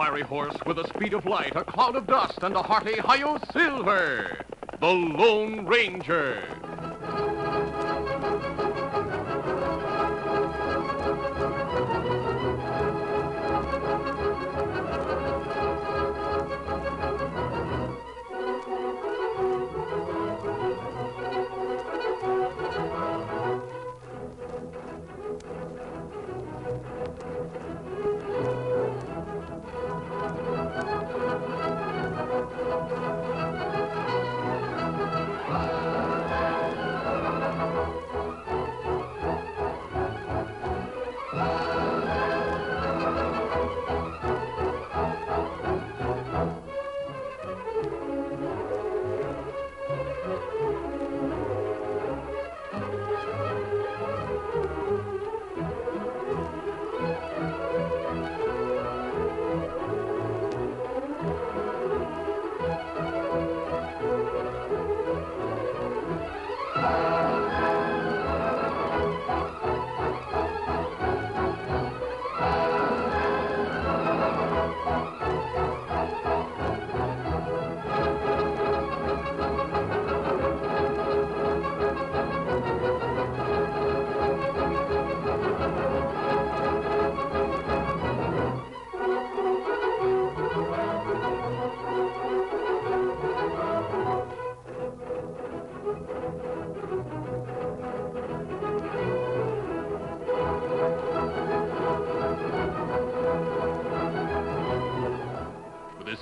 fiery horse with the speed of light, a cloud of dust, and a hearty hi-yo silver, the Lone Ranger.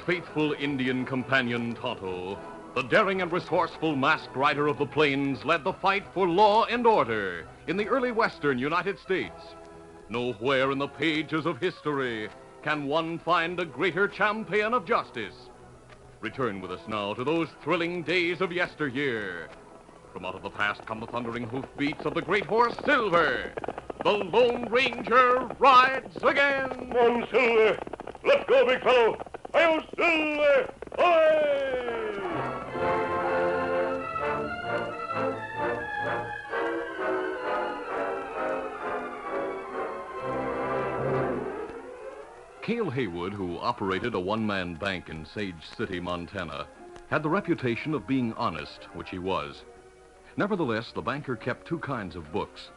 Faithful Indian companion Tonto, the daring and resourceful masked rider of the plains, led the fight for law and order in the early western United States. Nowhere in the pages of history can one find a greater champion of justice. Return with us now to those thrilling days of yesteryear. From out of the past come the thundering hoofbeats of the great horse Silver. The Lone Ranger rides again. Come on, Silver. Let's go, big fellow. Hi-yo, Silver! Hi! Cale Haywood, who operated a one-man bank in Sage City, Montana, had the reputation of being honest, which he was. Nevertheless, the banker kept two kinds of books.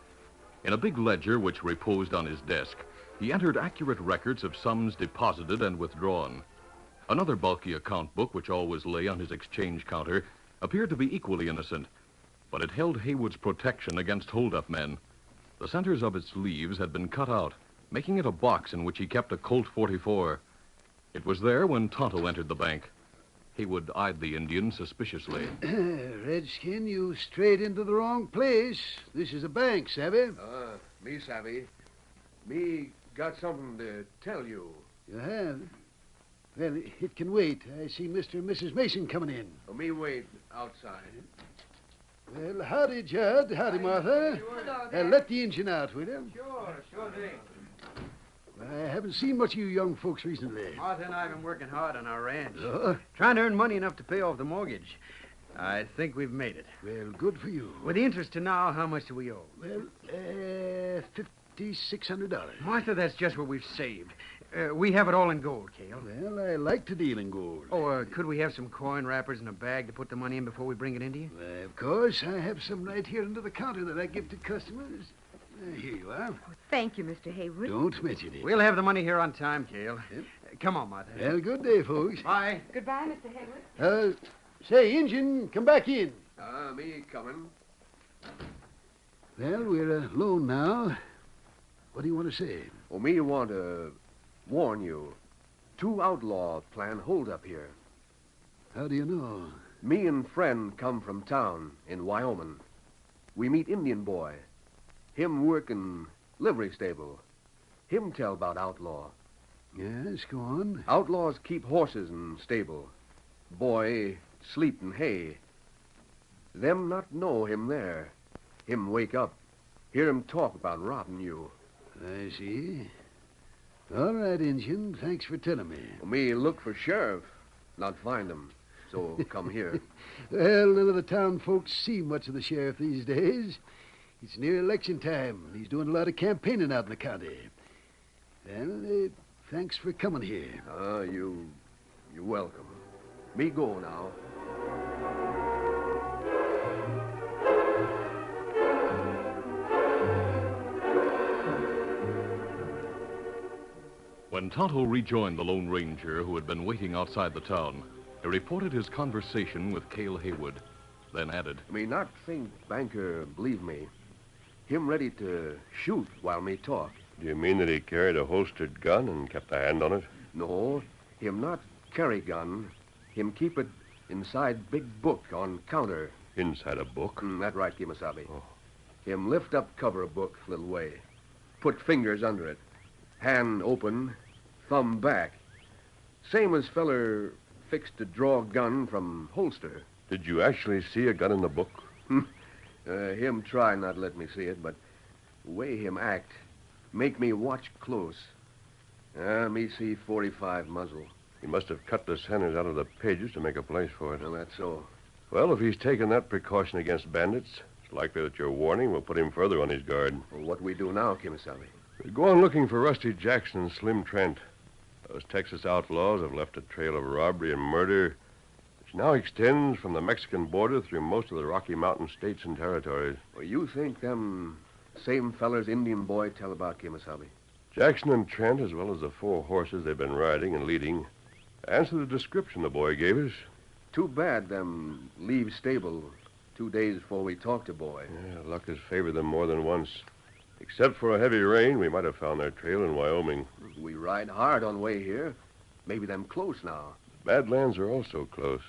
In a big ledger which reposed on his desk, he entered accurate records of sums deposited and withdrawn. Another bulky account book, which always lay on his exchange counter, appeared to be equally innocent, but it held Haywood's protection against hold-up men. The centers of its leaves had been cut out, making it a box in which he kept a Colt 44. It was there when Tonto entered the bank. Haywood eyed the Indian suspiciously. Redskin, you strayed into the wrong place. This is a bank, savvy? Me savvy. Me got something to tell you. You have? Well, it can wait. I see Mr. and Mrs. Mason coming in. Me wait outside. Well, howdy, Judd. Howdy, Martha. Let the engine out, will you? Sure thing. I haven't seen much of you young folks recently. Martha and I have been working hard on our ranch. Oh? Trying to earn money enough to pay off the mortgage. I think we've made it. Well, good for you. With the interest to now, how much do we owe? Well, $5,600. Martha, that's just what we've saved. We have it all in gold, Cale. Well, I like to deal in gold. Oh, could we have some coin wrappers in a bag to put the money in before we bring it into you? Of course. I have some right here under the counter that I give to customers. Here you are. Oh, thank you, Mr. Haywood. Don't mention it. We'll have the money here on time, Cale. Yep. Come on, Martha. Well, good day, folks. Bye. Goodbye, Mr. Haywood. Say, Injun, come back in. Me coming. Well, we're alone now. What do you want to say? Well, me want to warn you. 2 outlaws plan hold up here. How do you know? Me and friend come from town in Wyoming. We meet Indian boy. Him work in livery stable. Him tell about outlaw. Yes, go on. Outlaws keep horses in stable. Boy sleep in hay. Them not know him there. Him wake up. Hear him talk about robbing you. I see. All right, Injun. Thanks for telling me. Well, me look for sheriff, not find him. So come here. Well, none of the town folks see much of the sheriff these days. It's near election time, and he's doing a lot of campaigning out in the county. And Thanks for coming here. You're welcome. Me go now. When Tonto rejoined the Lone Ranger, who had been waiting outside the town, he reported his conversation with Cale Haywood, then added, Me not think banker believe me. Him ready to shoot while me talk. Do you mean that he carried a holstered gun and kept a hand on it? No, him not carry gun. Him keep it inside big book on counter. Inside a book? That right, Kimasabi. Oh. Him lift up cover book little way. Put fingers under it. Hand open, thumb back. Same as feller fixed to draw gun from holster. Did you actually see a gun in the book? Him try not let me see it, but way him act make me watch close. Me see 45 muzzle. He must have cut the centers out of the pages to make a place for it. Well, that's so. Well, if he's taken that precaution against bandits, it's likely that your warning will put him further on his guard. Well, what we do now, Kimasabi? We go on looking for Rusty Jackson and Slim Trent. Those Texas outlaws have left a trail of robbery and murder which now extends from the Mexican border through most of the Rocky Mountain states and territories. Well, you think them same fellers Indian boy tell about, Kimasabi? Jackson and Trent, as well as the 4 horses they've been riding and leading, answer the description the boy gave us. Too bad them leave stable 2 days before we talk to boy. Yeah, luck has favored them more than once. Except for a heavy rain, we might have found their trail in Wyoming. We ride hard on way here. Maybe them close now. Badlands are also close.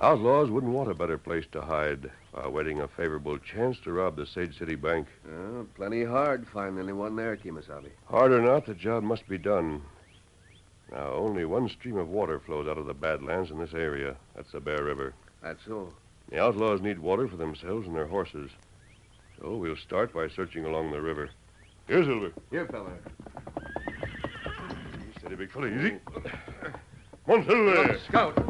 Outlaws wouldn't want a better place to hide while waiting a favorable chance to rob the Sage City Bank. Plenty hard find anyone there, Kimasabi. Hard or not, the job must be done. Now, only one stream of water flows out of the Badlands in this area. That's the Bear River. That's so. The outlaws need water for themselves and their horses. So we'll start by searching along the river. Here, Silver. Here, fella. Steady, big fella. Easy. Come on, Silver. Scout.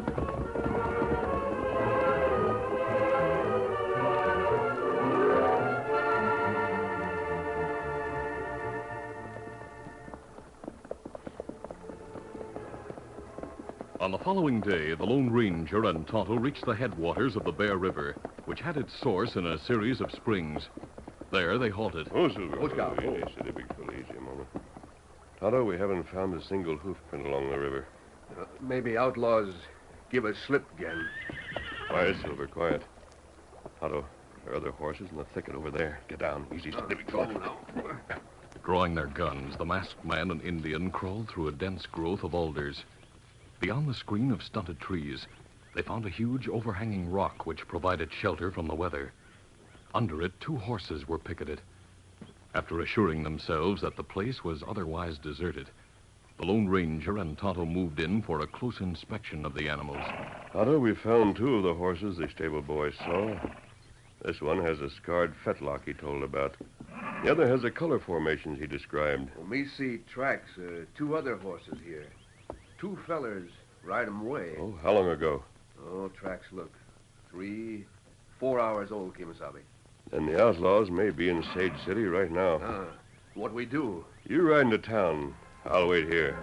On the following day, the Lone Ranger and Tonto reached the headwaters of the Bear River, which had its source in a series of springs. There they halted. Oh, Silver. Oh, Scout. Easy, steady, big fella. Easy a moment. Tonto, we haven't found a single hoof print along the river. Maybe outlaws give us slip again. Quiet, Silver, quiet. Tonto, there are other horses in the thicket over there. Get down. Easy, steady, big fella. now. Drawing their guns, the masked man and Indian crawled through a dense growth of alders. Beyond the screen of stunted trees, they found a huge overhanging rock which provided shelter from the weather. Under it, 2 horses were picketed. After assuring themselves that the place was otherwise deserted, the Lone Ranger and Tonto moved in for a close inspection of the animals. Tonto, we found 2 of the horses the stable boy saw. This one has a scarred fetlock he told about. The other has the color formations he described. Well, me see tracks, 2 other horses here. 2 fellers ride 'em away. Oh, how long ago? Oh, tracks look. 3, 4 hours old, Kimasabi. Then the outlaws may be in Sage City right now. What we do? You ride into town. I'll wait here.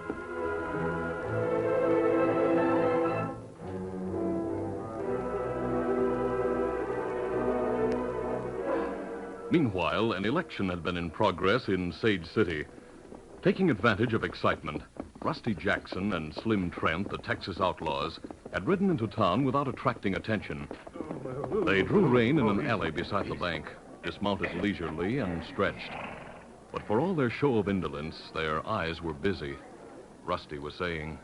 Meanwhile, an election had been in progress in Sage City. Taking advantage of excitement, Rusty Jackson and Slim Trent, the Texas outlaws, had ridden into town without attracting attention. They drew rein in an alley beside the bank, dismounted leisurely and stretched. But for all their show of indolence, their eyes were busy. Rusty was saying,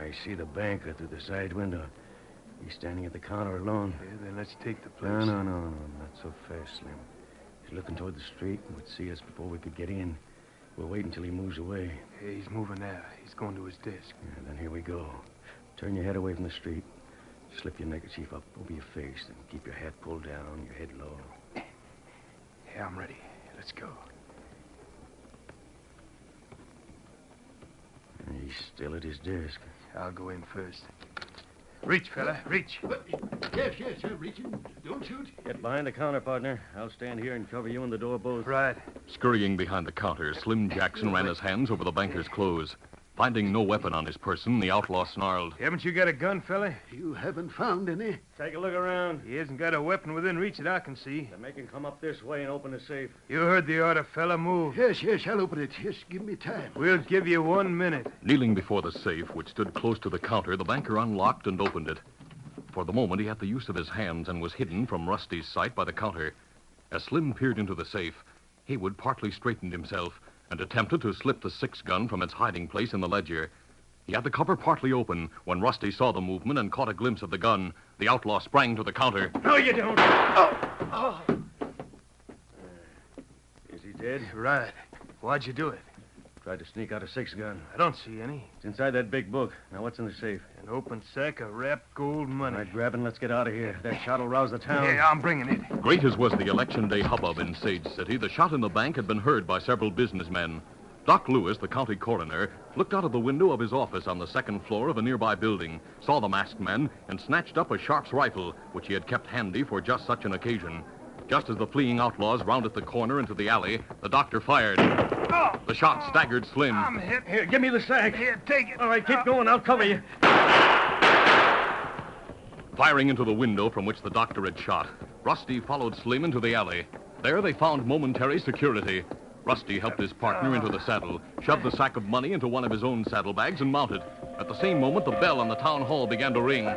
I see the banker through the side window. He's standing at the counter alone. Yeah, then let's take the place. No, not so fast, Slim. He's looking toward the street and would see us before we could get in. We'll wait until he moves away. Yeah, he's moving now. He's going to his desk. Yeah, then here we go. Turn your head away from the street. Slip your neckerchief up over your face and keep your hat pulled down, your head low. Yeah, I'm ready. Let's go. He's still at his desk. I'll go in first. Reach, fella, reach. Yes, I'm reaching. Don't shoot. Get behind the counter, partner. I'll stand here and cover you and the door both. Right. Scurrying behind the counter, Slim Jackson ran his hands over the banker's clothes. Finding no weapon on his person, the outlaw snarled. Haven't you got a gun, fella? You haven't found any. Take a look around. He hasn't got a weapon within reach that I can see. Then make him come up this way and open the safe. You heard the order, fella. Move. Yes, I'll open it. Yes, give me time. We'll give you 1 minute. Kneeling before the safe, which stood close to the counter, the banker unlocked and opened it. For the moment, he had the use of his hands and was hidden from Rusty's sight by the counter. As Slim peered into the safe, Haywood partly straightened himself and attempted to slip the six-gun from its hiding place in the ledger. He had the cover partly open when Rusty saw the movement and caught a glimpse of the gun. The outlaw sprang to the counter. No, you don't. Oh. Is he dead? Right. Why'd you do it? Tried to sneak out a six-gun. I don't see any. It's inside that big book. Now, what's in the safe? An open sack of wrapped gold money. All right, grab it and let's get out of here. That shot will rouse the town. Yeah, I'm bringing it. Great as was the election day hubbub in Sage City, the shot in the bank had been heard by several businessmen. Doc Lewis, the county coroner, looked out of the window of his office on the second floor of a nearby building, saw the masked men, and snatched up a Sharp's rifle, which he had kept handy for just such an occasion. Just as the fleeing outlaws rounded the corner into the alley, the doctor fired. The shot staggered Slim. I'm hit. Here, give me the sack. Here, take it. All right, keep going. I'll cover you. Firing into the window from which the doctor had shot, Rusty followed Slim into the alley. There they found momentary security. Rusty helped his partner into the saddle, shoved the sack of money into one of his own saddlebags, and mounted. At the same moment, the bell on the town hall began to ring.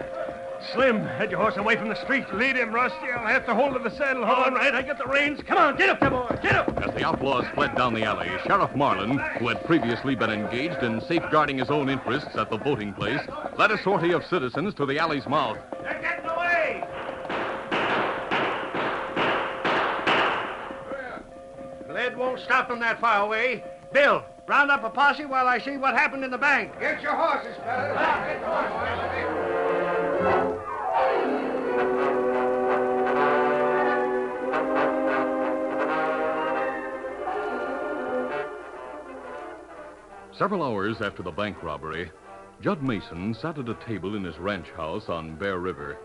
Slim, head your horse away from the street. Lead him, Rusty. I'll have to hold of the saddle. All right, I get the reins. Come on, get up there, boy. Get up. As the outlaws fled down the alley, Sheriff Marlin, who had previously been engaged in safeguarding his own interests at the voting place, led a sortie of citizens to the alley's mouth. They're getting away. Lead won't stop them that far away. Bill, round up a posse while I see what happened in the bank. Get your horses, fellas. Several hours after the bank robbery, Judd Mason sat at a table in his ranch house on Bear River.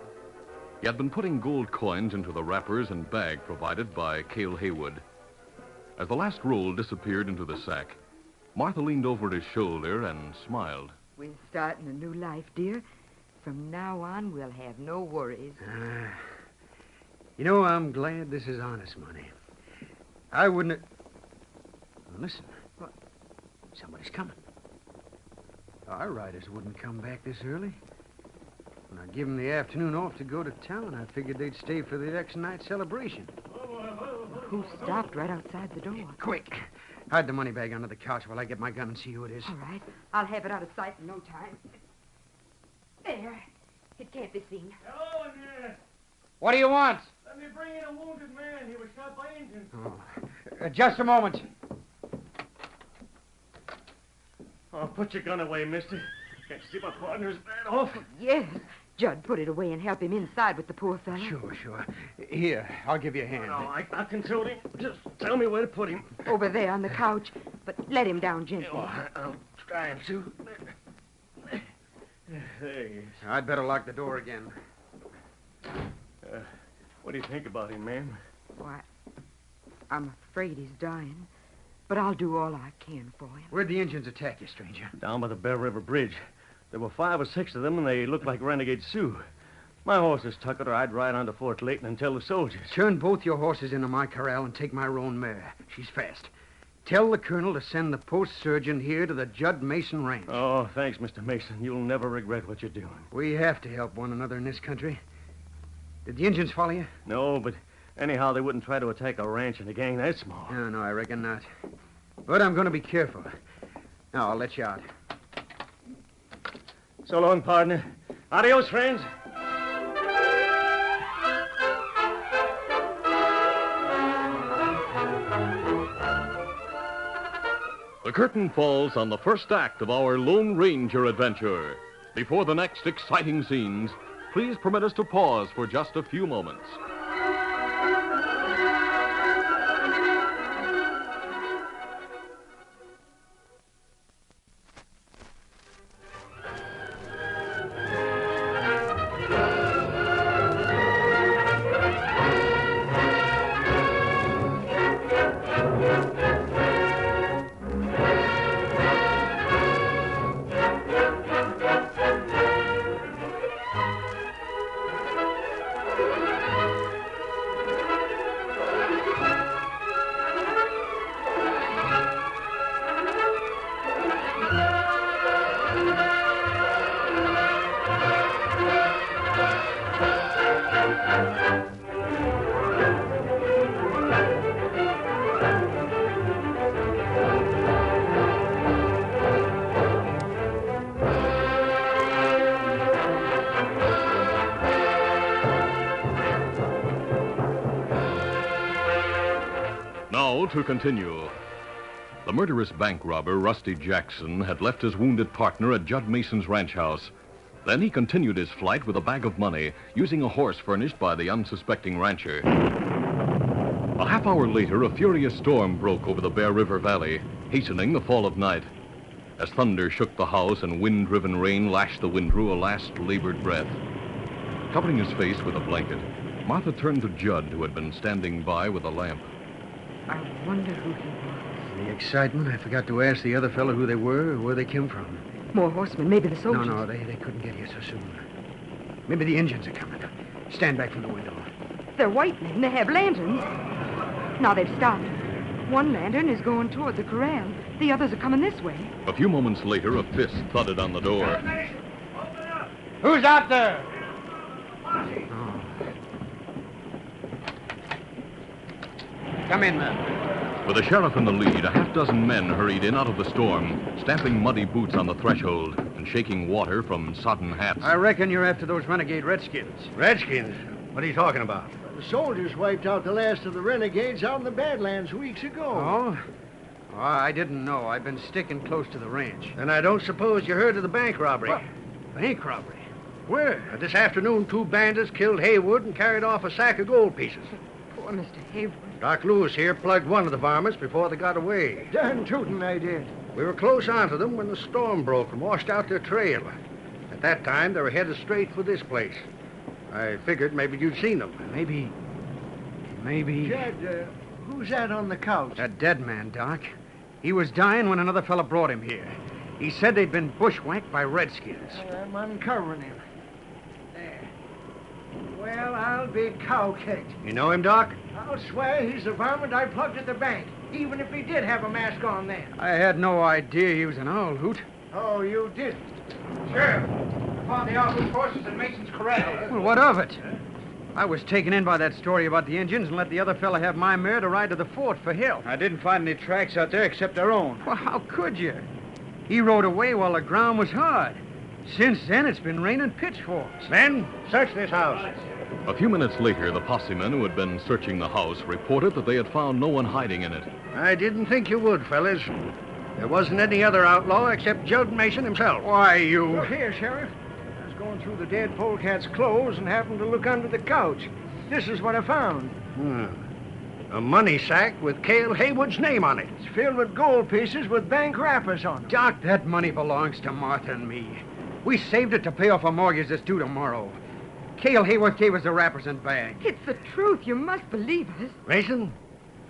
He had been putting gold coins into the wrappers and bag provided by Cale Haywood. As the last roll disappeared into the sack, Martha leaned over his shoulder and smiled. We're starting a new life, dear. From now on, we'll have no worries. You know, I'm glad this is honest money. I wouldn't have... Listen. What? Somebody's coming. Our riders wouldn't come back this early. When I give them the afternoon off to go to town, I figured they'd stay for the next night's celebration. Who stopped right outside the door? Quick. Hide the money bag under the couch while I get my gun and see who it is. All right. I'll have it out of sight in no time. There. It can't be seen. Hello in there. What do you want? Let me bring in a wounded man. He was shot by Indians. Just a moment. Oh, put your gun away, mister. Can't you see my partner's bad off? Yes. Judd, put it away and help him inside with the poor fellow. Sure. Here, I'll give you a hand. No, I control him. Just tell me where to put him. Over there on the couch. But let him down gently. Oh, I'm trying to. There he is. I'd better lock the door again. What do you think about him, ma'am? Why, I'm afraid he's dying. But I'll do all I can for him. Where'd the Indians attack you, stranger? Down by the Bear River Bridge. There were 5 or 6 of them, and they looked like renegade Sioux. My horses took it, or I'd ride on to Fort Layton and tell the soldiers. Turn both your horses into my corral and take my roan mare. She's fast. Tell the colonel to send the post surgeon here to the Judd Mason Ranch. Oh, thanks, Mr. Mason. You'll never regret what you're doing. We have to help one another in this country. Did the Indians follow you? No, but anyhow, they wouldn't try to attack a ranch and a gang that small. No, I reckon not. But I'm going to be careful. Now, I'll let you out. So long, partner. Adios, friends. The curtain falls on the first act of our Lone Ranger adventure. Before the next exciting scenes, please permit us to pause for just a few moments. to continue. The murderous bank robber, Rusty Jackson, had left his wounded partner at Judd Mason's ranch house. Then he continued his flight with a bag of money, using a horse furnished by the unsuspecting rancher. A half hour later, a furious storm broke over the Bear River Valley, hastening the fall of night. As thunder shook the house and wind-driven rain lashed the window a last labored breath. Covering his face with a blanket, Martha turned to Judd, who had been standing by with a lamp. I wonder who he was. In the excitement, I forgot to ask the other fellow who they were or where they came from. More horsemen, maybe the soldiers. No, they couldn't get here so soon. Maybe the Indians are coming. Stand back from the window. They're white men. They have lanterns. Now they've stopped. One lantern is going toward the corral. The others are coming this way. A few moments later, a fist thudded on the door. Who's out there? Come in, man. With the sheriff in the lead, a half-dozen men hurried in out of the storm, stamping muddy boots on the threshold and shaking water from sodden hats. I reckon you're after those renegade redskins. Redskins? What are you talking about? The soldiers wiped out the last of the renegades out in the Badlands weeks ago. Oh? Oh, I didn't know. I've been sticking close to the ranch. And I don't suppose you heard of the bank robbery. What? Bank robbery? Where? This afternoon, 2 bandits killed Haywood and carried off a sack of gold pieces. Poor Mr. Hayward. Doc Lewis here plugged one of the varmints before they got away. Darn tootin' they did. We were close onto them when the storm broke and washed out their trail. At that time, they were headed straight for this place. I figured maybe you'd seen them. Maybe. Jed, who's that on the couch? A dead man, Doc. He was dying when another fella brought him here. He said they'd been bushwhacked by redskins. I'm uncovering him. There. Well, I'll be cow-kicked. You know him, Doc? I'll swear he's the varmint I plugged at the bank, even if he did have a mask on then. I had no idea he was an owl hoot. Oh, you did? Sheriff, I found the owl hoot horses in Mason's corral. Well, what of it? I was taken in by that story about the Indians and let the other fella have my mare to ride to the fort for help. I didn't find any tracks out there except our own. Well, how could you? He rode away while the ground was hard. Since then, it's been raining pitchforks. Men, search this house. A few minutes later, the posse men who had been searching the house reported that they had found no one hiding in it. I didn't think you would, fellas. There wasn't any other outlaw except Judd Mason himself. Why, you... Look here, Sheriff. I was going through the dead polecat's clothes and happened to look under the couch. This is what I found. A money sack with Cale Haywood's name on it. It's filled with gold pieces with bank wrappers on them. Doc, that money belongs to Martha and me. We saved it to pay off a mortgage that's due tomorrow. Cale Haywood gave us the wrappers and bag. It's the truth. You must believe us. Mason,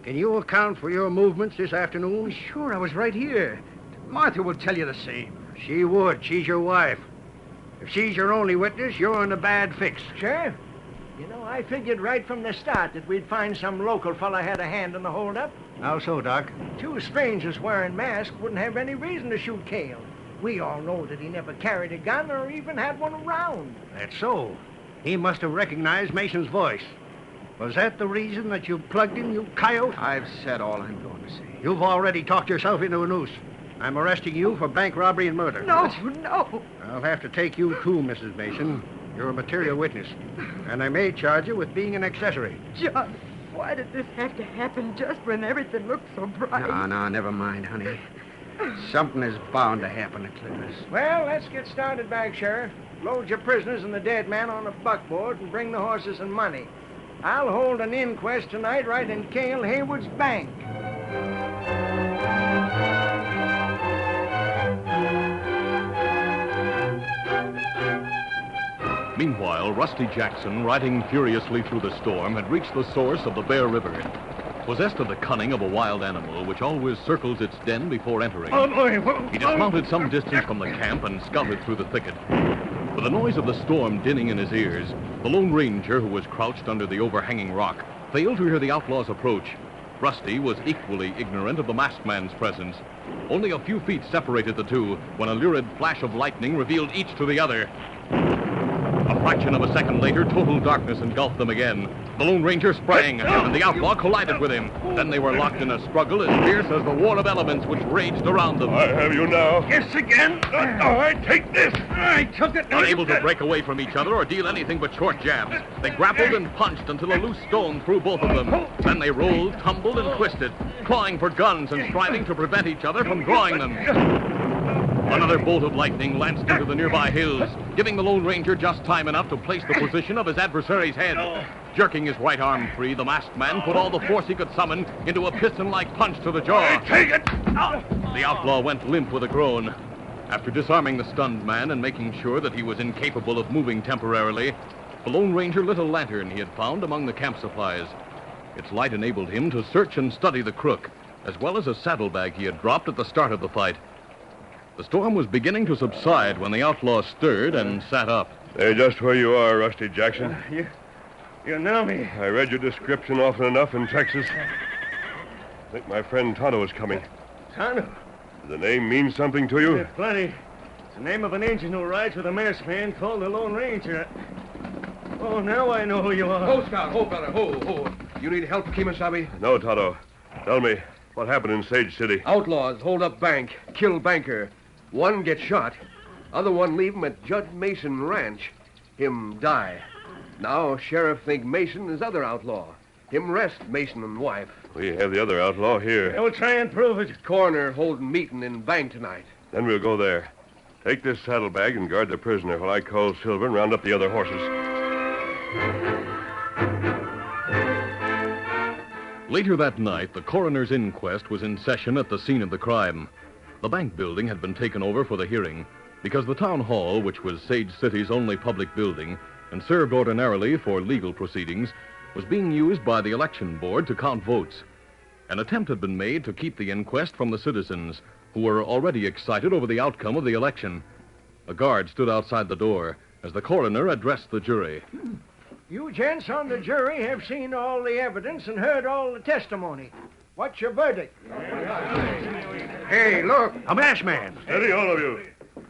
can you account for your movements this afternoon? Sure, I was right here. Martha will tell you the same. She would. She's your wife. If she's your only witness, you're in a bad fix. Sheriff, you know, I figured right from the start that we'd find some local fella had a hand in the holdup. How so, Doc? 2 strangers wearing masks wouldn't have any reason to shoot Cale. We all know that he never carried a gun or even had one around. That's so. He must have recognized Mason's voice. Was that the reason that you plugged him, you coyote? I've said all I'm going to say. You've already talked yourself into a noose. I'm arresting you for bank robbery and murder. No. I'll have to take you too, Mrs. Mason. You're a material witness. And I may charge you with being an accessory. John, why did this have to happen just when everything looked so bright? No, never mind, honey. Something is bound to happen to clear us. Well, let's get started back, Sheriff. Load your prisoners and the dead man on a buckboard and bring the horses and money. I'll hold an inquest tonight right in Cale Haywood's bank. Meanwhile, Rusty Jackson, riding furiously through the storm, had reached the source of the Bear River. Possessed of the cunning of a wild animal which always circles its den before entering, he dismounted some distance from the camp and scouted through the thicket. With the noise of the storm dinning in his ears, the Lone Ranger, who was crouched under the overhanging rock, failed to hear the outlaws approach. Rusty was equally ignorant of the masked man's presence. Only a few feet separated the two when a lurid flash of lightning revealed each to the other. A fraction of a second later, total darkness engulfed them again. The Lone Ranger sprang, and the outlaw collided with him. Then they were locked in a struggle as fierce as the war of elements which raged around them. I have you now. Yes, again. All right, take this. I took it. Unable to break away from each other or deal anything but short jabs, they grappled and punched until a loose stone threw both of them. Then they rolled, tumbled, and twisted, clawing for guns and striving to prevent each other from drawing them. Another bolt of lightning lanced into the nearby hills, giving the Lone Ranger just time enough to place the position of his adversary's head. Jerking his right arm free, the masked man put all the force he could summon into a piston-like punch to the jaw. Take it. The outlaw went limp with a groan. After disarming the stunned man and making sure that he was incapable of moving temporarily, the Lone Ranger lit a lantern he had found among the camp supplies. Its light enabled him to search and study the crook, as well as a saddlebag he had dropped at the start of the fight. The storm was beginning to subside when the outlaw stirred and sat up. Stay just where you are, Rusty Jackson. You know me. I read your description often enough in Texas. I think my friend Tonto is coming. Tonto? Does the name mean something to you? Plenty. It's the name of an Injun who rides with a masked man called the Lone Ranger. Oh, now I know who you are. Ho, Scout. Ho, brother. Ho. You need help, Kemosabe? No, Tonto. Tell me, what happened in Sage City? Outlaws hold up bank, kill banker. One get shot. Other one leave him at Judd Mason Ranch. Him die. Now sheriff think Mason is other outlaw. Him arrest Mason and wife. We have the other outlaw here. We'll try and prove it. Coroner holding meeting in bank tonight. Then we'll go there. Take this saddlebag and guard the prisoner while I call Silver and round up the other horses. Later that night, the coroner's inquest was in session at the scene of the crime. The bank building had been taken over for the hearing because the town hall, which was Sage City's only public building and served ordinarily for legal proceedings, was being used by the election board to count votes. An attempt had been made to keep the inquest from the citizens, who were already excited over the outcome of the election. A guard stood outside the door as the coroner addressed the jury. You gents on the jury have seen all the evidence and heard all the testimony. What's your verdict? Hey, look, a masked man. Steady, all of you.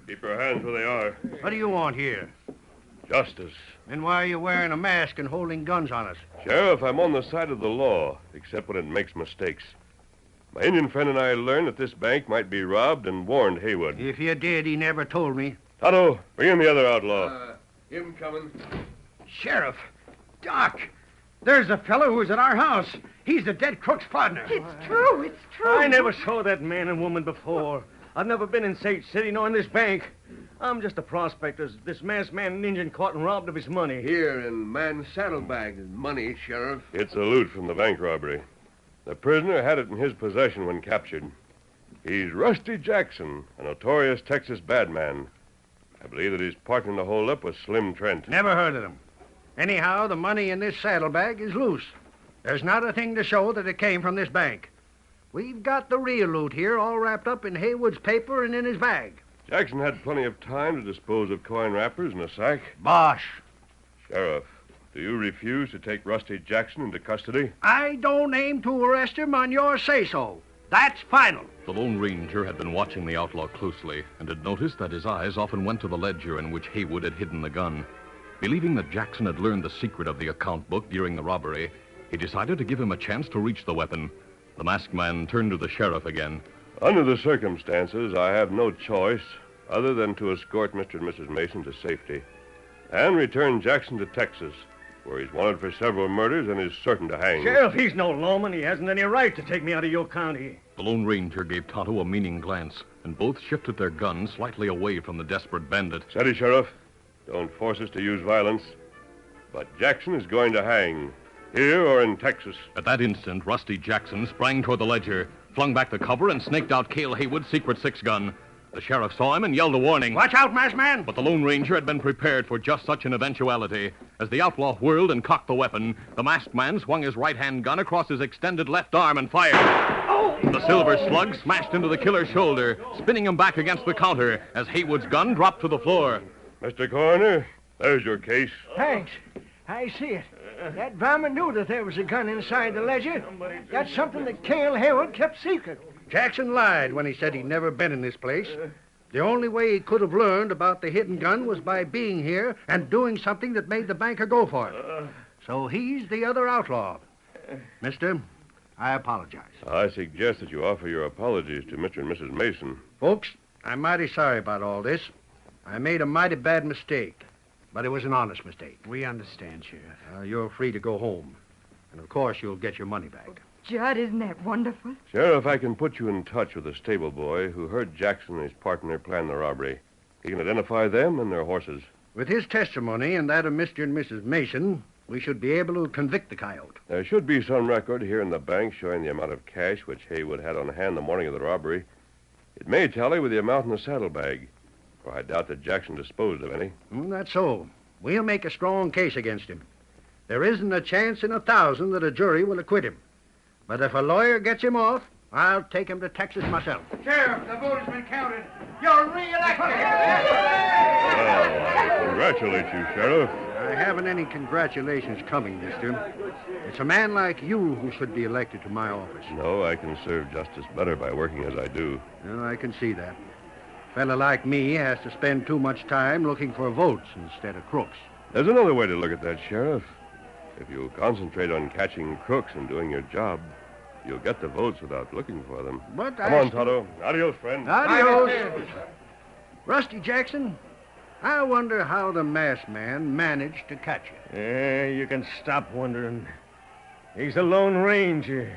Keep your hands where they are. What do you want here? Justice. And why are you wearing a mask and holding guns on us? Sheriff, I'm on the side of the law, except when it makes mistakes. My Indian friend and I learned that this bank might be robbed and warned Haywood. If you did, he never told me. Tonto, bring in the other outlaw. Him coming. Sheriff, Doc, there's the fellow who was at our house. He's the dead crook's partner. It's true. I never saw that man and woman before. I've never been in Sage City nor in this bank. I'm just a prospector. This masked man and Indian caught and robbed of his money. Here in man's saddlebag is money, Sheriff. It's a loot from the bank robbery. The prisoner had it in his possession when captured. He's Rusty Jackson, a notorious Texas bad man. I believe that his partner in the holdup was Slim Trent. Never heard of him. Anyhow, the money in this saddlebag is loose. There's not a thing to show that it came from this bank. We've got the real loot here, all wrapped up in Haywood's paper and in his bag. Jackson had plenty of time to dispose of coin wrappers in a sack. Bosh. Sheriff, do you refuse to take Rusty Jackson into custody? I don't aim to arrest him on your say-so. That's final. The Lone Ranger had been watching the outlaw closely and had noticed that his eyes often went to the ledger in which Haywood had hidden the gun. Believing that Jackson had learned the secret of the account book during the robbery, he decided to give him a chance to reach the weapon. The masked man turned to the sheriff again. Under the circumstances, I have no choice other than to escort Mr. and Mrs. Mason to safety and return Jackson to Texas, where he's wanted for several murders and is certain to hang. Sheriff, he's no lawman. He hasn't any right to take me out of your county. The Lone Ranger gave Tonto a meaning glance, and both shifted their guns slightly away from the desperate bandit. Steady, Sheriff. Don't force us to use violence. But Jackson is going to hang, here or in Texas. At that instant, Rusty Jackson sprang toward the ledger, flung back the cover, and snaked out Cale Haywood's secret six-gun. The sheriff saw him and yelled a warning. Watch out, masked man! But the Lone Ranger had been prepared for just such an eventuality. As the outlaw whirled and cocked the weapon, the masked man swung his right-hand gun across his extended left arm and fired. The silver slug smashed into the killer's shoulder, spinning him back against the counter as Haywood's gun dropped to the floor. Mr. Coroner, there's your case. Thanks. I see it. That varmint knew that there was a gun inside the ledger. That's something that Cale Haywood kept secret. Jackson lied when he said he'd never been in this place. The only way he could have learned about the hidden gun was by being here and doing something that made the banker go for it. So he's the other outlaw. Mister, I apologize. I suggest that you offer your apologies to Mr. and Mrs. Mason. Folks, I'm mighty sorry about all this. I made a mighty bad mistake, but it was an honest mistake. We understand, Sheriff. You're free to go home. And, of course, you'll get your money back. Judd, isn't that wonderful? Sheriff, I can put you in touch with a stable boy who heard Jackson and his partner plan the robbery. He can identify them and their horses. With his testimony and that of Mr. and Mrs. Mason, we should be able to convict the coyote. There should be some record here in the bank showing the amount of cash which Haywood had on hand the morning of the robbery. It may tally with the amount in the saddlebag, for I doubt that Jackson disposed of any. That's so. We'll make a strong case against him. There isn't a chance in 1,000 that a jury will acquit him. But if a lawyer gets him off, I'll take him to Texas myself. Sheriff, the vote has been counted. You're reelected. Well, I congratulate you, Sheriff. I haven't any congratulations coming, mister. It's a man like you who should be elected to my office. No, I can serve justice better by working as I do. Well, I can see that. A fella like me has to spend too much time looking for votes instead of crooks. There's another way to look at that, Sheriff. If you concentrate on catching crooks and doing your job, you'll get the votes without looking for them. But Come on, Tonto. Adios, friend. Adios. Rusty Jackson, I wonder how the masked man managed to catch you. Yeah, you can stop wondering. He's the Lone Ranger.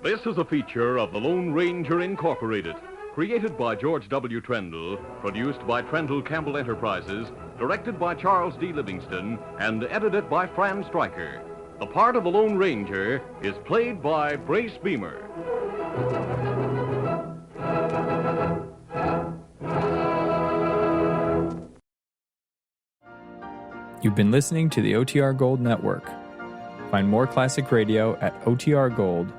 This is a feature of the Lone Ranger Incorporated, created by George W. Trendle, produced by Trendle Campbell Enterprises, directed by Charles D. Livingston, and edited by Fran Stryker. The part of the Lone Ranger is played by Brace Beamer. You've been listening to the OTR Gold Network. Find more classic radio at otrgold.com.